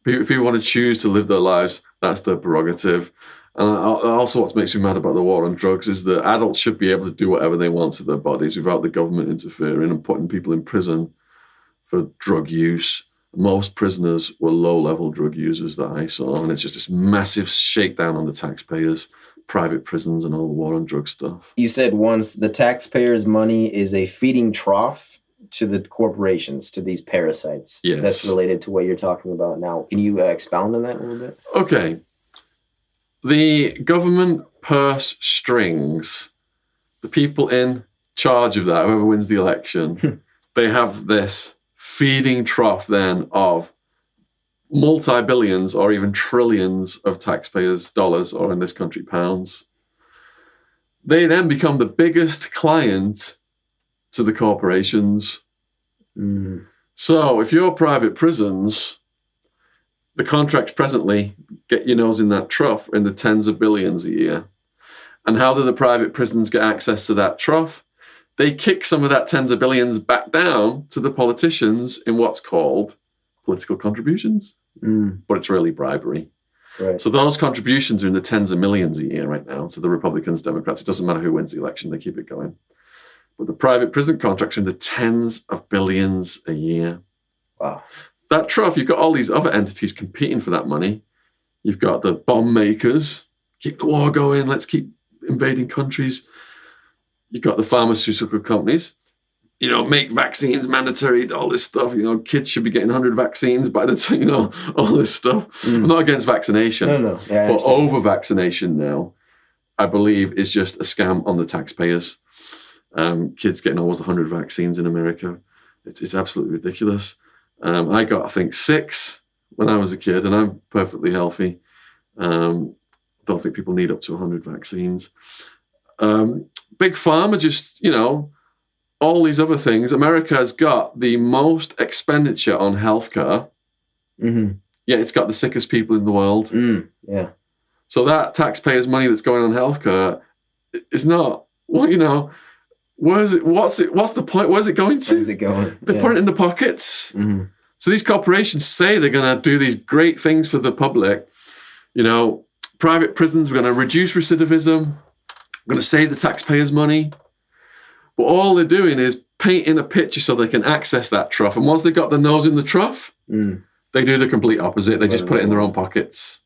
If people want to choose to live their lives, that's their prerogative. And also what makes me mad about the war on drugs is that adults should be able to do whatever they want to their bodies without the government interfering and putting people in prison for drug use. Most prisoners were low-level drug users that I saw, and it's just this massive shakedown on the taxpayers, private prisons, and all the war on drug stuff. You said once the taxpayers' money is a feeding trough to the corporations, to these parasites. Yes. That's related to what you're talking about now. Can you expound on that a little bit? Okay. The government purse strings, the people in charge of that, whoever wins the election, they have this feeding trough then of multi-billions or even trillions of taxpayers' dollars, or in this country, pounds. They then become the biggest client to the corporations. So if you're private prisons, the contracts presently, get your nose in that trough, in the tens of billions a year. And how do the private prisons get access to that trough? They kick some of that tens of billions back down to the politicians in what's called political contributions. But it's really bribery. Right. So those contributions are in the tens of millions a year right now to the Republicans, Democrats. It doesn't matter who wins the election, they keep it going. But the private prison contracts are in the tens of billions a year. Wow. That trough, you've got all these other entities competing for that money. You've got the bomb makers, keep the war going, let's keep invading countries. You've got the pharmaceutical companies, make vaccines mandatory, all this stuff. Kids should be getting 100 vaccines by the time, all this stuff. I'm not against vaccination. No. Yeah, but over-vaccination now, I believe, is just a scam on the taxpayers. Kids getting almost 100 vaccines in America. It's absolutely ridiculous. I got, I think, 6 when I was a kid, and I'm perfectly healthy. Don't think people need up to 100 vaccines. Big Pharma, just, all these other things. America has got the most expenditure on healthcare. Yet it's got the sickest people in the world. Yeah. So that taxpayers' money that's going on healthcare is not, where is it? What's the point? Where's it going to? Where's it going? They put it in the pockets. So these corporations say they're going to do these great things for the public. Private prisons, we're going to reduce recidivism. We're going to save the taxpayers' money. But all they're doing is painting a picture so they can access that trough. And once they've got their nose in the trough, they do the complete opposite. They just put it in their own pockets.